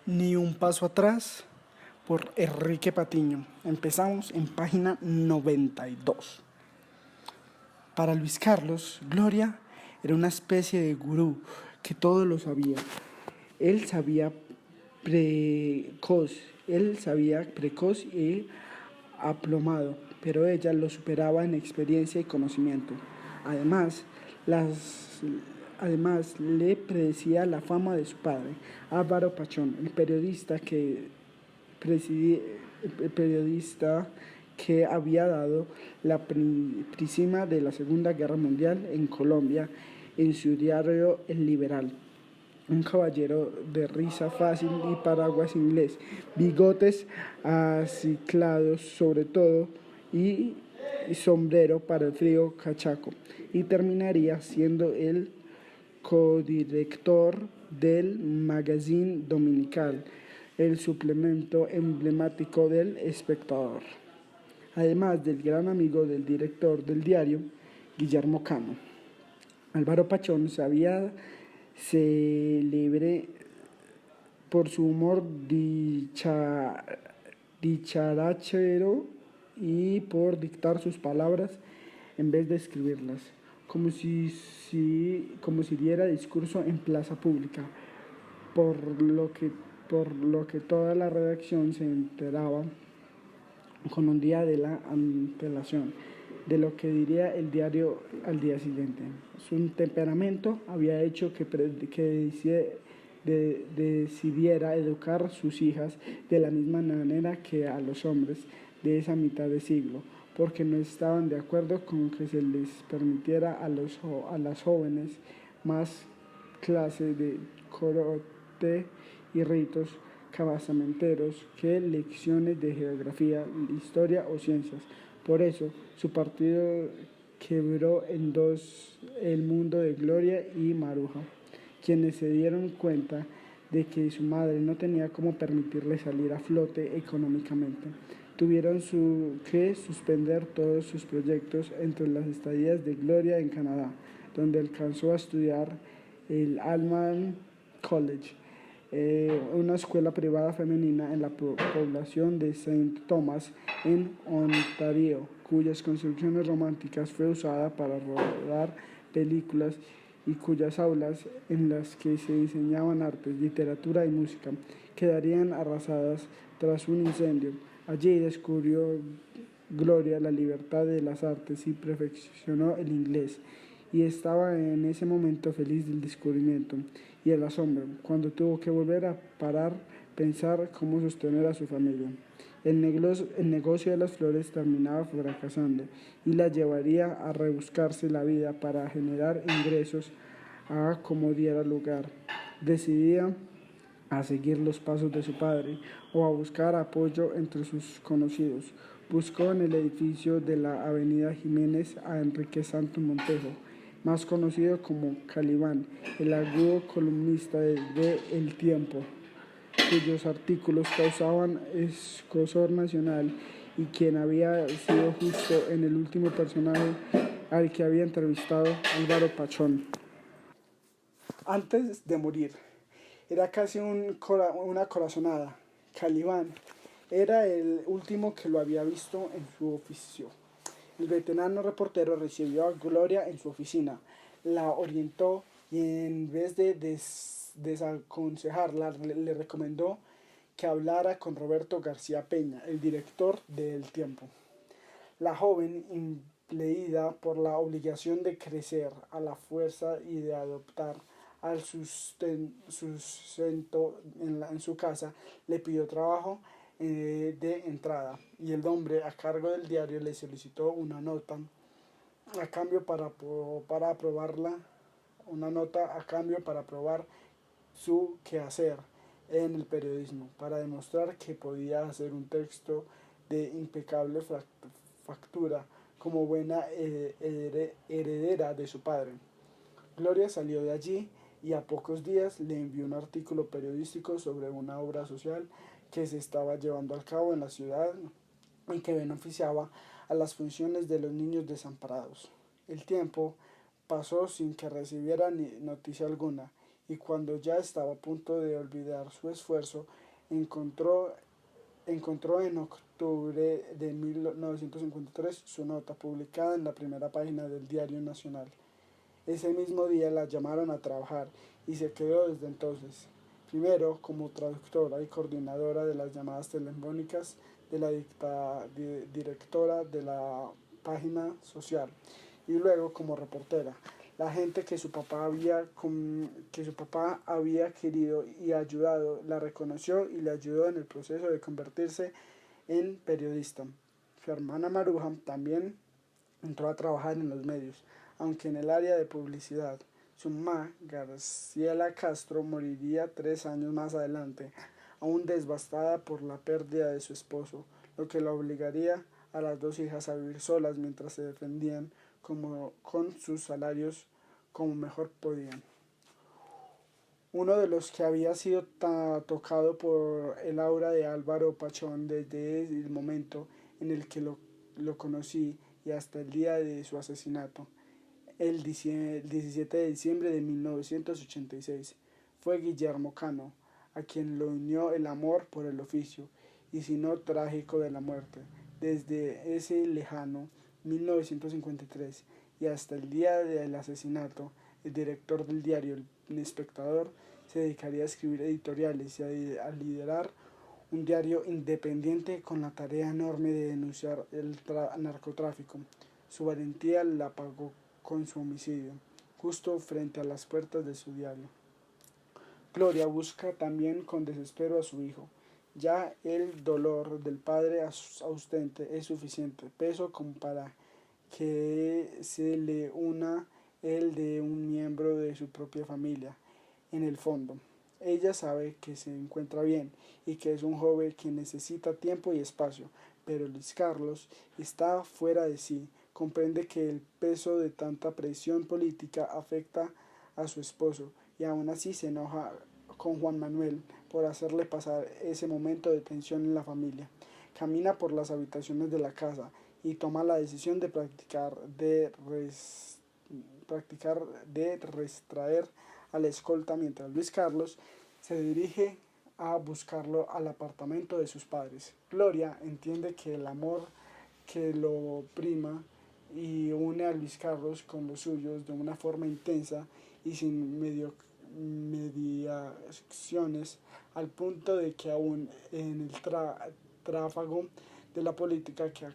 Ni un paso atrás por Enrique Patiño. Empezamos en página 92. Para Luis Carlos, Gloria era una especie de gurú que todo lo sabía. Él sabía precoz, él sabía precoz y aplomado, pero ella lo superaba en experiencia y conocimiento. Además, las, además le predecía la fama de su padre, Álvaro Pachón, el periodista que había dado la prísima de la Segunda Guerra Mundial en Colombia en su diario El Liberal. Un caballero de risa fácil y paraguas inglés, bigotes aciclados sobre todo y sombrero para el frío cachaco, y terminaría siendo el codirector del magazine dominical, el suplemento emblemático del Espectador, además del gran amigo del director del diario, Guillermo Cano. Álvaro Pachón sabía célebre por su humor dicharachero y por dictar sus palabras en vez de escribirlas, como si diera discurso en plaza pública, por lo que toda la redacción se enteraba con un día de la antelación de lo que diría el diario al día siguiente. Su temperamento había hecho que decidiera educar a sus hijas de la misma manera que a los hombres de esa mitad de siglo, porque no estaban de acuerdo con que se les permitiera a las jóvenes más clase de corote y ritos casamenteros que lecciones de geografía, historia o ciencias. Por eso, su partido quebró en dos el mundo de Gloria y Maruja, quienes se dieron cuenta de que su madre no tenía cómo permitirle salir a flote económicamente. Tuvieron que suspender todos sus proyectos entre las estadías de Gloria en Canadá, donde alcanzó a estudiar el Alman College, una escuela privada femenina en la población de Saint Thomas en Ontario, cuyas construcciones románticas fue usada para rodar películas y cuyas aulas en las que se enseñaban artes, literatura y música quedarían arrasadas tras un incendio. Allí descubrió Gloria la libertad de las artes y perfeccionó el inglés, y estaba en ese momento feliz del descubrimiento y el asombro, cuando tuvo que volver a pensar cómo sostener a su familia. El negocio de las flores terminaba fracasando y la llevaría a rebuscarse la vida para generar ingresos a como diera lugar. Decidía a seguir los pasos de su padre o a buscar apoyo entre sus conocidos. Buscó en el edificio de la Avenida Jiménez a Enrique Santos Montejo, más conocido como Calibán, el agudo columnista de El Tiempo, cuyos artículos causaban escozor nacional y quien había sido justo en el último personaje al que había entrevistado Álvaro Pachón. Antes de morir, era casi una corazonada. Calibán era el último que lo había visto en su oficio. El veterano reportero recibió a Gloria en su oficina, la orientó y en vez de desaconsejarla, le recomendó que hablara con Roberto García Peña, el director de El Tiempo. La joven, impelida por la obligación de crecer a la fuerza y de adoptar al sustento en su casa, le pidió trabajo de entrada, y el hombre a cargo del diario le solicitó una nota a cambio para aprobarla, una nota a cambio para aprobar su quehacer en el periodismo, para demostrar que podía hacer un texto de impecable factura como buena heredera de su padre. Gloria salió de allí y a pocos días le envió un artículo periodístico sobre una obra social que se estaba llevando a cabo en la ciudad y que beneficiaba a las funciones de los niños desamparados. El tiempo pasó sin que recibiera noticia alguna, y cuando ya estaba a punto de olvidar su esfuerzo, encontró, encontró en octubre de 1953 su nota publicada en la primera página del Diario Nacional. Ese mismo día la llamaron a trabajar y se quedó desde entonces. Primero como traductora y coordinadora de las llamadas telefónicas de la directora de la página social y luego como reportera. La gente que su papá había querido y ayudado la reconoció y le ayudó en el proceso de convertirse en periodista. Su hermana Maruja también entró a trabajar en los medios, aunque en el área de publicidad. Su mamá, Graciela Castro, moriría 3 años más adelante, aún devastada por la pérdida de su esposo, lo que la obligaría a las dos hijas a vivir solas mientras se defendían con sus salarios como mejor podían. Uno de los que había sido tocado por el aura de Álvaro Pachón desde el momento en el que lo conocí y hasta el día de su asesinato, el 17 de diciembre de 1986, fue Guillermo Cano, a quien lo unió el amor por el oficio y signo trágico de la muerte. Desde ese lejano 1953 y hasta el día del asesinato, el director del diario El Espectador se dedicaría a escribir editoriales y a liderar un diario independiente con la tarea enorme de denunciar el narcotráfico. Su valentía la pagó con su homicidio, justo frente a las puertas de su diario. Gloria busca también con desespero a su hijo. Ya el dolor del padre ausente es suficiente peso como para que se le una el de un miembro de su propia familia. En el fondo, ella sabe que se encuentra bien y que es un joven que necesita tiempo y espacio, pero Luis Carlos está fuera de sí. Comprende que el peso de tanta presión política afecta a su esposo y aún así se enoja con Juan Manuel por hacerle pasar ese momento de tensión en la familia. Camina por las habitaciones de la casa y toma la decisión de practicar de restraer a la escolta mientras Luis Carlos se dirige a buscarlo al apartamento de sus padres. Gloria entiende que el amor que lo prima y une a Luis Carlos con los suyos de una forma intensa y sin mediaciones, al punto de que aún en el tráfago de la política que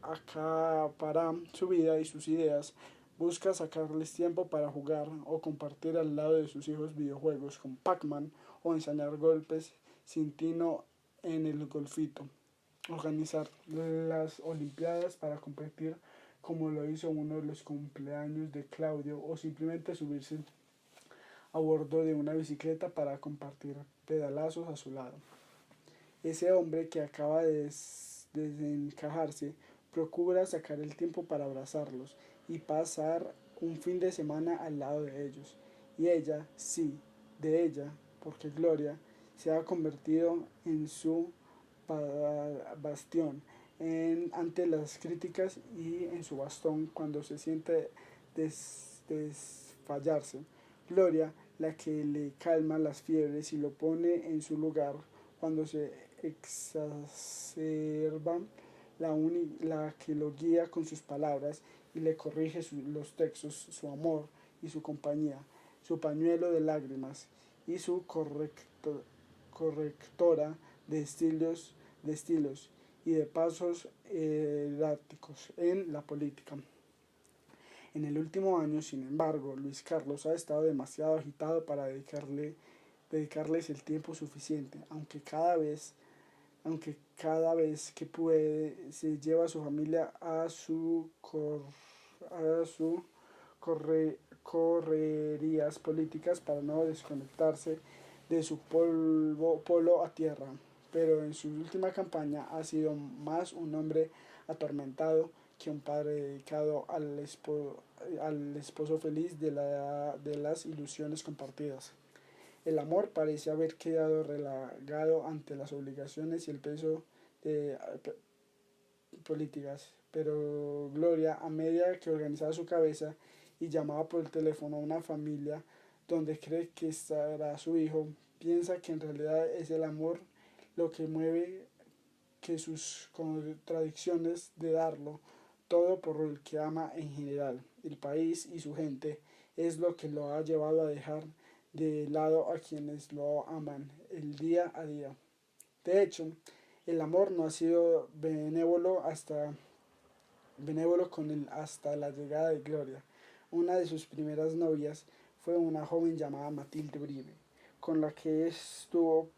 acapará su vida y sus ideas, busca sacarles tiempo para jugar o compartir al lado de sus hijos videojuegos como Pac-Man o enseñar golpes sin tino en el golfito. Organizar las Olimpiadas para competir como lo hizo uno de los cumpleaños de Claudio o simplemente subirse a bordo de una bicicleta para compartir pedalazos a su lado. Ese hombre que acaba de desencajarse procura sacar el tiempo para abrazarlos y pasar un fin de semana al lado de ellos. Y ella, sí, de ella, porque Gloria se ha convertido en su bastión ante las críticas y en su bastón cuando se siente desfallarse. Gloria, la que le calma las fiebres y lo pone en su lugar cuando se exacerba, la que lo guía con sus palabras y le corrige los textos, su amor y su compañía, su pañuelo de lágrimas y su correctora de estilos y de pasos erráticos en la política. En el último año, sin embargo, Luis Carlos ha estado demasiado agitado para dedicarles el tiempo suficiente, aunque cada vez que puede se lleva a su familia a su correrías políticas para no desconectarse de su polo a tierra. Pero en su última campaña ha sido más un hombre atormentado que un padre dedicado al esposo feliz de las ilusiones compartidas. El amor parece haber quedado relegado ante las obligaciones y el peso de políticas, pero Gloria, a medida que organizaba su cabeza y llamaba por el teléfono a una familia donde cree que estará su hijo, piensa que en realidad es el amor lo que mueve, que sus contradicciones de darlo todo por el que ama en general, el país y su gente, es lo que lo ha llevado a dejar de lado a quienes lo aman el día a día. De hecho, el amor no ha sido benévolo con él hasta la llegada de Gloria. Una de sus primeras novias fue una joven llamada Matilde Uribe, con la que estuvo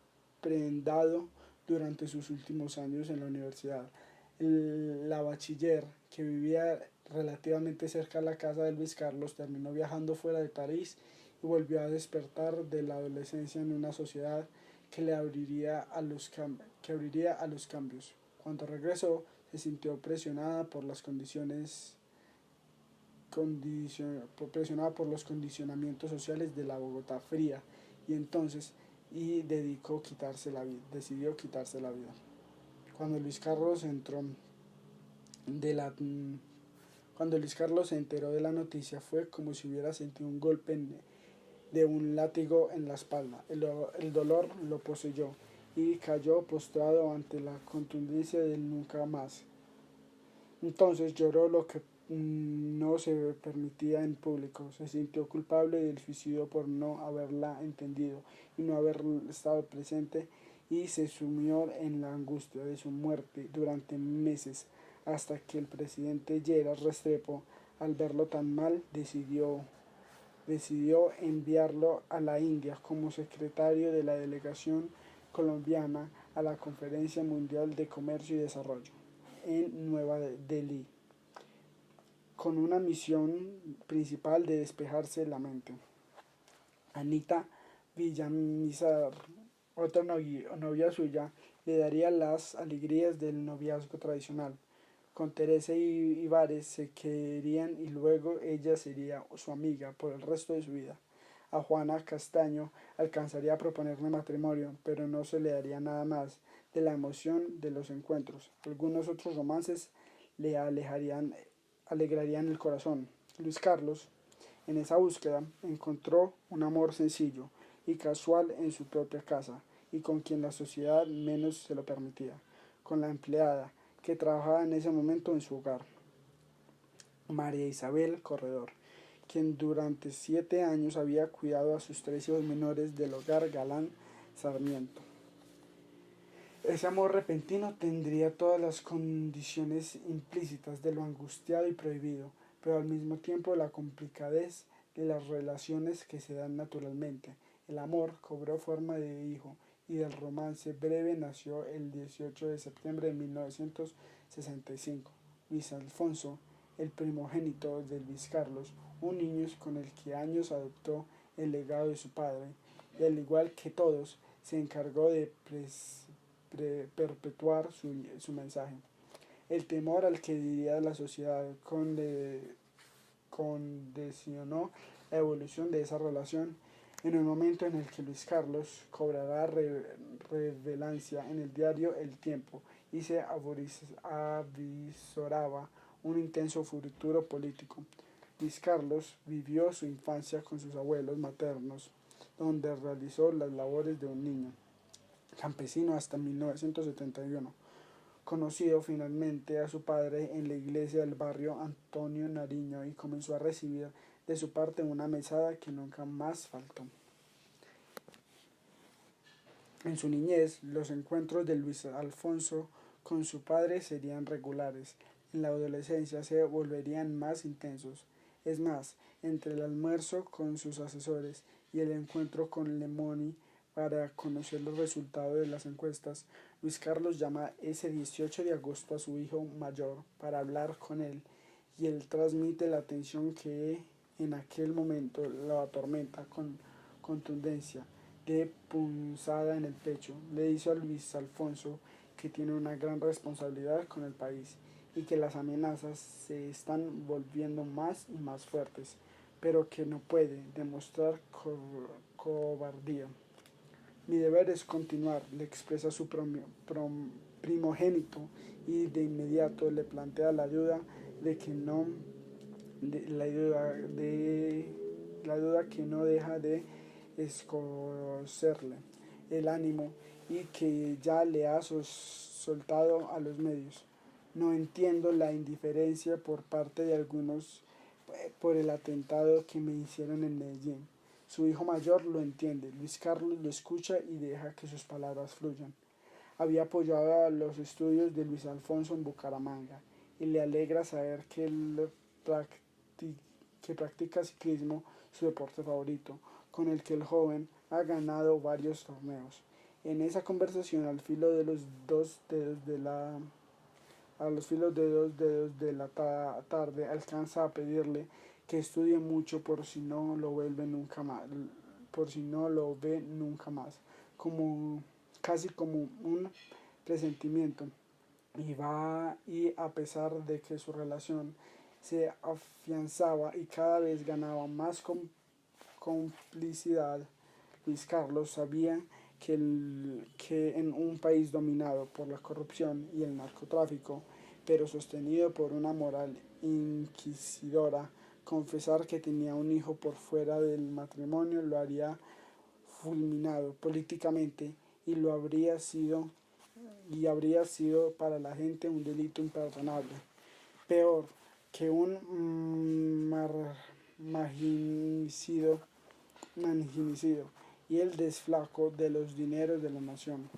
prendado durante sus últimos años en la universidad. La bachiller, que vivía relativamente cerca de la casa de Luis Carlos, terminó viajando fuera de París y volvió a despertar de la adolescencia en una sociedad que le abriría a los cambios. Cuando regresó, se sintió presionada por los condicionamientos sociales de la Bogotá fría y entonces decidió quitarse la vida. Cuando Luis Carlos de la Cuando Luis Carlos se enteró de la noticia fue como si hubiera sentido un golpe de un látigo en la espalda. El dolor lo poseyó y cayó postrado ante la contundencia del nunca más. Entonces lloró lo que no se permitía en público. Se sintió culpable del suicidio por no haberla entendido y no haber estado presente y se sumió en la angustia de su muerte durante meses hasta que el presidente Lleras Restrepo, al verlo tan mal, decidió enviarlo a la India como secretario de la delegación colombiana a la Conferencia Mundial de Comercio y Desarrollo en Nueva Delhi, con una misión principal de despejarse la mente. Anita Villamizar, otra novia suya, le daría las alegrías del noviazgo tradicional. Con Teresa Ibares se querían y luego ella sería su amiga por el resto de su vida. A Juana Castaño alcanzaría a proponerle matrimonio, pero no se le daría nada más de la emoción de los encuentros. Algunos otros romances le alegrarían el corazón. Luis Carlos, en esa búsqueda, encontró un amor sencillo y casual en su propia casa y con quien la sociedad menos se lo permitía, con la empleada que trabajaba en ese momento en su hogar, María Isabel Corredor, quien durante 7 años había cuidado a sus 3 hijos menores del hogar Galán Sarmiento. Ese amor repentino tendría todas las condiciones implícitas de lo angustiado y prohibido, pero al mismo tiempo la complicadez de las relaciones que se dan naturalmente. El amor cobró forma de hijo y del romance breve nació el 18 de septiembre de 1965. Luis Alfonso, el primogénito de Luis Carlos, un niño con el que años adoptó el legado de su padre, y al igual que todos, se encargó de perpetuar su mensaje. El temor al que diría la sociedad condicionó la evolución de esa relación en el momento en el que Luis Carlos cobrará relevancia en el diario El Tiempo y se avisoraba un intenso futuro político. Luis Carlos vivió su infancia con sus abuelos maternos, donde realizó las labores de un niño campesino hasta 1971. Conocido finalmente a su padre en la iglesia del barrio Antonio Nariño y comenzó a recibir de su parte una mesada que nunca más faltó. En su niñez, los encuentros de Luis Alfonso con su padre serían regulares. En la adolescencia se volverían más intensos. Es más, entre el almuerzo con sus asesores y el encuentro con Lemoni para conocer los resultados de las encuestas, Luis Carlos llama ese 18 de agosto a su hijo mayor para hablar con él y él transmite la tensión que en aquel momento lo atormenta con contundencia de punzada en el pecho. Le dice a Luis Alfonso que tiene una gran responsabilidad con el país y que las amenazas se están volviendo más y más fuertes, pero que no puede demostrar cobardía. Mi deber es continuar, le expresa su primogénito y de inmediato le plantea la duda de que no, de, la duda la duda que no deja de escocerle el ánimo y que ya le ha soltado a los medios. No entiendo la indiferencia por parte de algunos por el atentado que me hicieron en Medellín. Su hijo mayor lo entiende, Luis Carlos lo escucha y deja que sus palabras fluyan. Había apoyado a los estudios de Luis Alfonso en Bucaramanga y le alegra saber que él practica ciclismo, su deporte favorito, con el que el joven ha ganado varios torneos. En esa conversación, al filo de los dos dedos de la a los filos de dos dedos de la tarde, alcanza a pedirle que estudie mucho por si no lo vuelve nunca más, por si no lo ve nunca más, como casi como un presentimiento. Y a pesar de que su relación se afianzaba y cada vez ganaba más complicidad, Luis Carlos sabía que en un país dominado por la corrupción y el narcotráfico, pero sostenido por una moral inquisidora, confesar que tenía un hijo por fuera del matrimonio lo haría fulminado políticamente y lo habría sido para la gente un delito imperdonable, peor que un magnicidio y el desflaco de los dineros de la nación.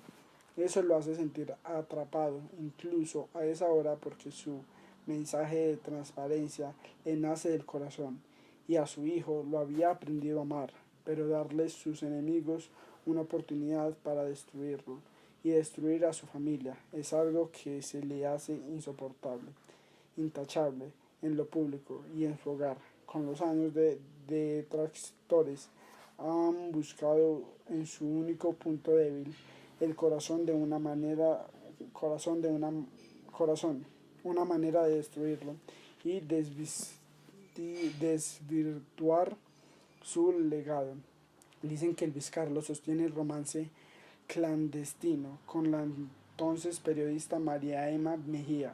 Eso lo hace sentir atrapado, incluso a esa hora, porque su mensaje de transparencia le nace del corazón, y a su hijo lo había aprendido a amar, pero darles sus enemigos una oportunidad para destruirlo y destruir a su familia es algo que se le hace insoportable, intachable en lo público y en su hogar. Con los años de detractores han buscado en su único punto débil el corazón de una manera corazón de corazón una manera de destruirlo y desvirtuar su legado. Dicen que Luis Carlos sostiene el romance clandestino con la entonces periodista María Emma Mejía.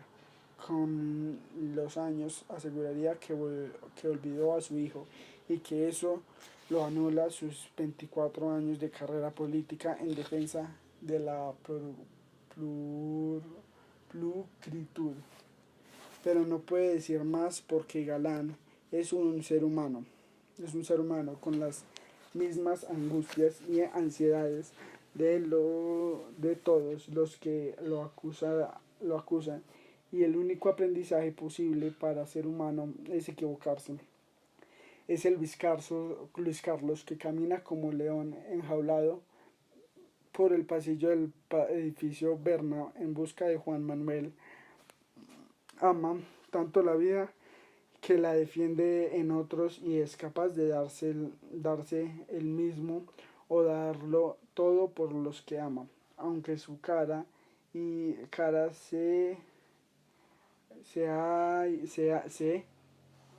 Con los años aseguraría que olvidó a su hijo y que eso lo anula sus 24 años de carrera política en defensa de la plucritud. Pero no puede decir más porque Galán es un ser humano con las mismas angustias y ansiedades de todos los que lo acusan, y el único aprendizaje posible para ser humano es equivocarse. Es el Luis Carlos que camina como león enjaulado por el pasillo del edificio Berna en busca de Juan Manuel. Ama tanto la vida que la defiende en otros y es capaz de darse el mismo o darlo todo por los que ama, aunque su cara se ha,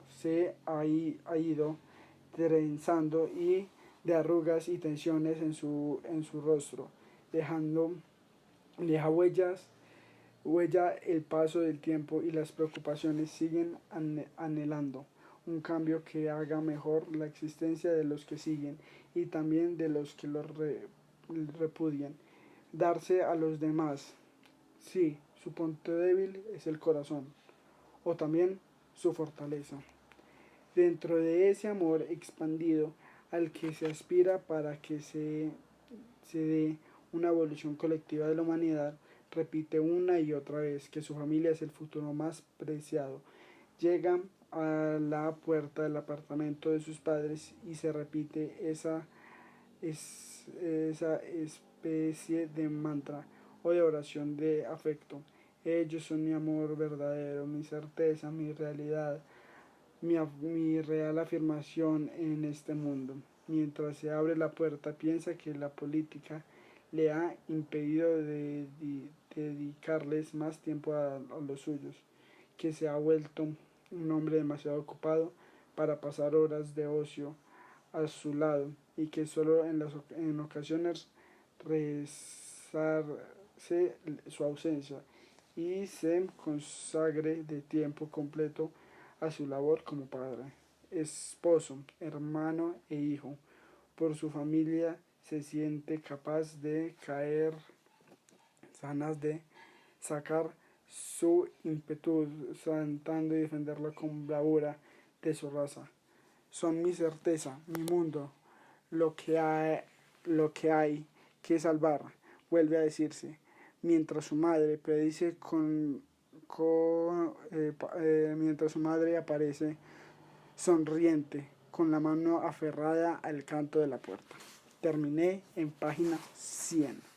se ha ido trenzando y de arrugas y tensiones en su rostro, deja huella el paso del tiempo y las preocupaciones siguen anhelando un cambio que haga mejor la existencia de los que siguen y también de los que los repudian. Darse a los demás, sí, su punto débil es el corazón, o también su fortaleza. Dentro de ese amor expandido al que se aspira para que se dé una evolución colectiva de la humanidad, repite una y otra vez que su familia es el futuro más preciado. Llega a la puerta del apartamento de sus padres y se repite esa especie de mantra o de oración de afecto. Ellos son mi amor verdadero, mi certeza, mi realidad, mi real afirmación en este mundo. Mientras se abre la puerta, piensa que la política le ha impedido dedicarles más tiempo a los suyos, que se ha vuelto un hombre demasiado ocupado para pasar horas de ocio a su lado y que solo en ocasiones resarce su ausencia y se consagre de tiempo completo a su labor como padre. esposo, hermano e hijo. Por su familia se siente capaz de caer sanas de sacar su ímpetu, tratando de defenderlo con bravura de su raza. Son mi certeza, mi mundo, lo que hay que salvar, vuelve a decirse, mientras su madre predice mientras su madre aparece sonriente, con la mano aferrada al canto de la puerta. Terminé en página 100.